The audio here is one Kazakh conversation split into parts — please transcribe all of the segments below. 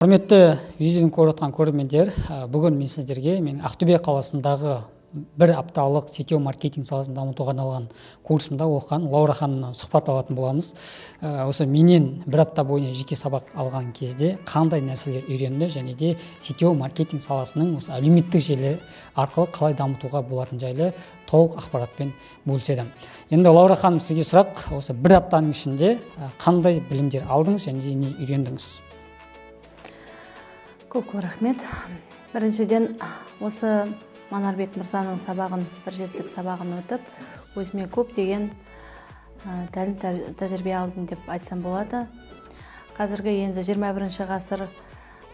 Құрметті видеоны көріп жатқан көрермендер, бүгін мен сіздерге Ақтөбе қаласындағы бір апталық сетевой маркетинг саласын дамытуға арналған курсымда оқыған Лаура ханымнан сұхбат алатын боламыз. Осы менен бір апта бойына жеке сабақ алған кезде қандай нәрселер үйренді және де сетевой маркетинг саласының осы әлеуметтік желі арқылы қалай дамытуға болатын жайлы толық ақпаратпен бөліседі. Енді Лаура ханым, сізге сұрақ, осы бір аптаның ішінде қандай білімдер алдыңыз және де не үйрендіңіз? Көп рахмет. Біріншіден осы Манарбек мырзаның сабағын, бір жетілік сабағын өтіп, өзіме көп деген тәлім тәжірибе алдым деп айтсам болады. Қазіргі енді 21 ғасыр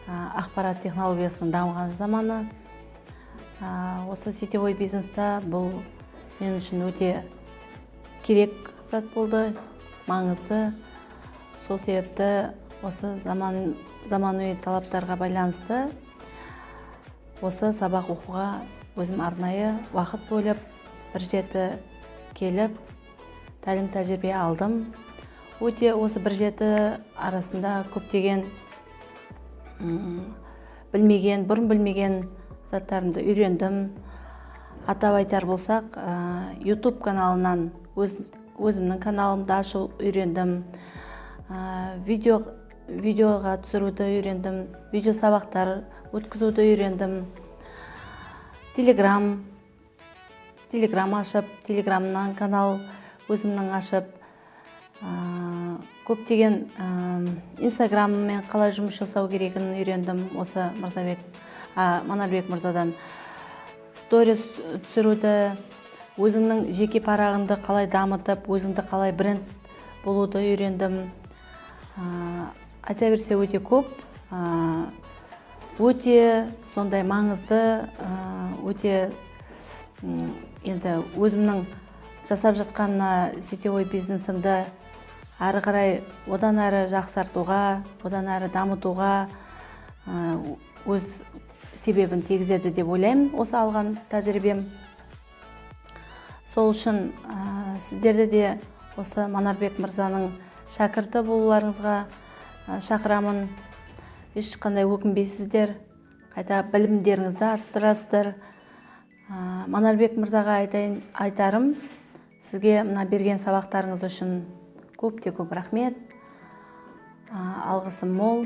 ақпарат технологиясының дамыған заманы. Осы сетевой бизнеста бұл мен үшін өте керек зат болды, маңызды. Сол себепті осы заманауи талаптарға байланысты осы сабақ оқуға өзім арнайы уақыт бөліп, бір жеті келіп, тәлім тәжірибе алдым. Өте осы бір жеті арасында көптеген бұрын білмеген заттарымды үйрендім. Атап айтар болсақ, YouTube каналынан өзімнің каналымды ашу үйрендім. Видеоға түсіруді үйрендім, видео сабақтар өткізуді үйрендім. Телеграм ашып, телеграмнан канал өзімнің ашып, көптеген инстаграммен қалай жұмыс жасау керегін үйрендім. Осы Манарбек мырзадан сторис түсіруді, өзіңнің жеке парағыңды қалай дамытып, өзіңді қалай бренд болуды үйрендім. Айта берсе өте көп, өте сондай маңызды, өте енді өзімнің жасап жатқанына сетевой бизнесімді әрі қарай одан әрі жақсартуға, одан әрі дамытуға өз себебін тигізеді деп ойлаймын, осы алған тәжірибем. Сол үшін сіздерді де осы Манарбек мырзаның шәкірті болуларыңызға шақырамын. Ешқандай өкінбейсіздер, қайта білімдеріңізді арттырасыздар. Манарбек мырзаға айтарым, сізге мына берген сабақтарыңыз үшін көп рахмет, алғысым мол.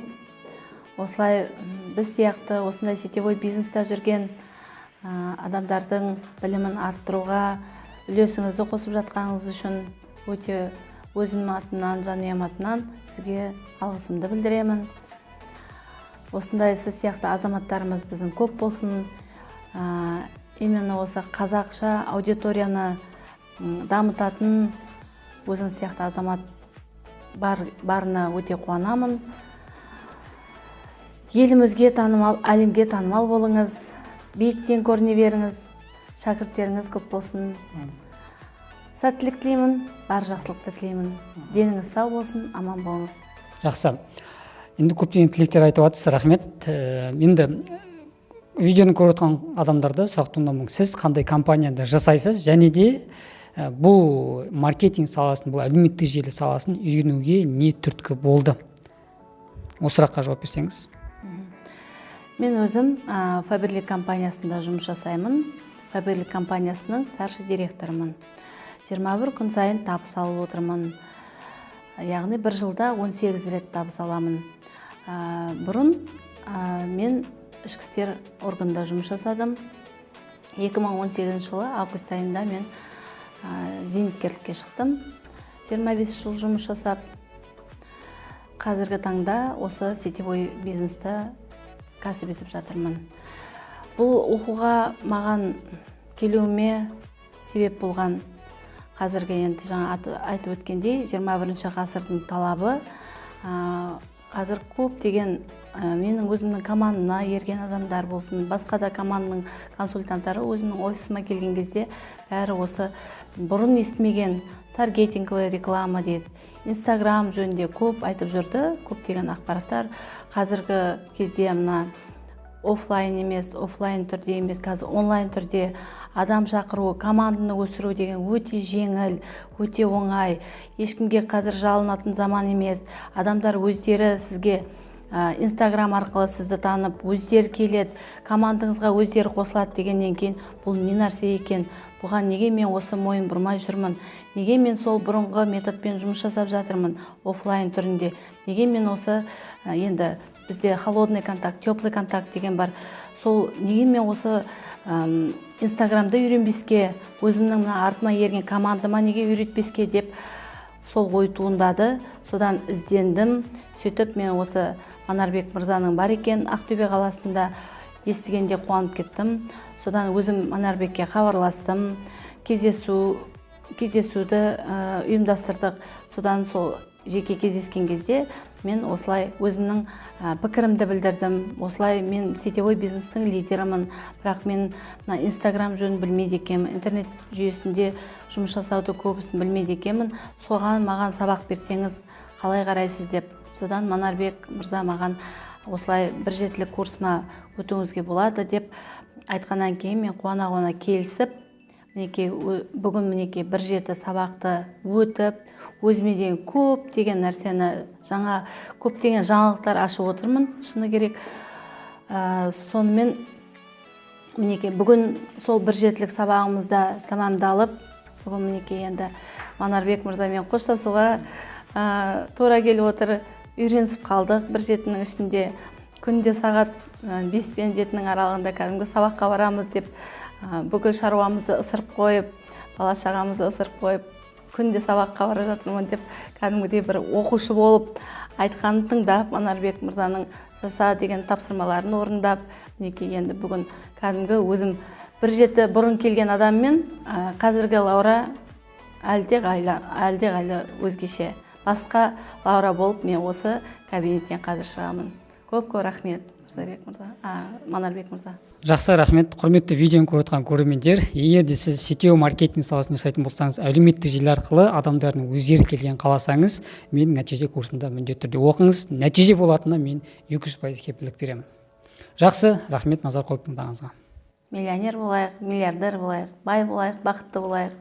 Осылай біз сияқты осындай сетевой бизнесте жүрген адамдардың білімін арттыруға үлесіңізді қосып жатқаныңыз үшін өте өзім атынан, жанұям атынан сізге алғысымды білдіремін. Осындай сіз сияқты азаматтарымыз біздің көп болсын. Именно осы қазақша аудиторияны дамытатын өзің сияқты азамат барына өте қуанамын. Елімізге танымал, әлемге танымал болыңыз, биіктен көріне беріңіз, шәкірттеріңіз көп болсын. Сәттілік тілеймін, бар жақсылықты тілеймін. Деніңіз сау болсын, аман болыңыз. Жақсы. Енді көптеген тілектер айтып жатырсыз, рахмет. Енді видеоны көріп отқан адамдарды сұрақ туындамақ. Сіз қандай компанияда жасайсыз және де бұл маркетинг саласын, бұл әлеуметтік желі саласын үйренуге не түрткі болды? Осы сұраққа жауап берсеңіз. Мен өзім ФАБЕРЛИК компаниясында жұмыс жасаймын. ФАБЕРЛИК компаниясының старший директорымын. 21 күн сайын табыс алып отырмын. Яғни бір жылда 18 рет табыс аламын. Бұрын мен ішкі істер органында жұмыс жасадым. 2018 жылы август айында мен зейнеткерлікке шықтым. 25 жыл жұмыс жасап, қазіргі таңда осы сетевой бизнесті кәсіп етіп жатырмын. Бұл оқуға маған келуіме себеп болған қазіргі енді жаңа айтып өткендей 21 ғасырдың талабы. Қазір көп деген менің өзімнің командына ерген адамдар болсын, басқа да команданың консультанттары өзімнің офисыма келген кезде бәрі осы бұрын естімеген таргетинговая реклама дейді. Инстаграм жөнінде көп айтып жүрді, көптеген ақпараттар. Қазіргі кезде мына офлайн емес, офлайн түрде емес, қазір онлайн түрде адам шақыру, команданы өсіру деген өте жеңіл, өте оңай. Ешкімге қазір жалынатын заман емес. Адамдар өздері сізге Инстаграм арқылы сізді танып, өздері келеді, командаңызға өздері қосылады дегеннен кейін бұл не нәрсе екен, бұған неге мен осы мойын бұрмай жүрмін, неге мен сол бұрынғы методпен жұмыс жасап жатырмын офлайн түрінде, неге мен осы енді бізде холодный контакт, теплый контакт деген бар, сол неге мен осы инстаграмда үйренбеске, өзімнің мына артыма ерген командама неге үйретпеске деп сол ой туындады. Содан іздендім, сөйтіп мен осы Манарбек мырзаның бар екен Ақтөбе қаласында естігенде қуанып кеттім. Содан өзім Манарбекке хабарластым, кездесуді ұйымдастырдық. Содан сол жеке кездескен кезде мен осылай өзімнің пікірімді білдірдім. Осылай мен сетевой бизнестің лидерімін, бірақ мен инстаграм жөнін білмейді екенмін, интернет жүйесінде жұмыс жасауды көбісін білмейді екенмін. Соған маған сабақ берсеңіз қалай қарайсыз деп. Содан Манарбек мырза маған осылай бір жетілік курсыма өтуіңізге болады деп айтқаннан кейін мен қуана келісіп, бүгін мінекей бір жеті сабақты өтіп, өзіме деген көптеген нәрсені, көптеген жаңалықтар ашып отырмын, шыны керек. Сонымен мінекей бүгін сол бір жетілік сабағымызда тамамдалып, бүгін мінекей енді Манарбек мырзамен қоштасуға тура келіп отыр. Үйренісіп қалдық. Бір жетінің ішінде күнде сағат 5 пен 7-нің аралығында кәдімгі сабаққа барамыз деп, бүкіл шаруамызды ысырып қойып, бала шағамызды ысырып қойып, күнде сабаққа бара жатырмын деп, кәдімгідей бір оқушы болып айтқанын тыңдап, Манарбек мырзаның жаса деген тапсырмаларын орындап, мінекей енді бүгін кәдімгі өзім бір жеті бұрын келген адаммен қазіргі Лаура әлдеқайда өзгеше. Басқа Лаура болып, мен осы кабинеттен қазір шығамын. Көп рахмет, Манарбек мырза. Жақсы, рахмет. Құрметті видеоны көріп отырған көрермендер, егер де сіз сетевой маркетинг саласын жасайтын болсаңыз, әлеуметтік желі арқылы адамдардың өздері келген қаласаңыз, менің нәтиже курсымда міндетті түрде оқыңыз. Нәтиже болатынына мен 200% кепілдік беремін. Жақсы, рахмет назар қойып тыңдағаныңызға. Миллионер болайық, миллиардер болайық, бай болайық, бақытты болайық.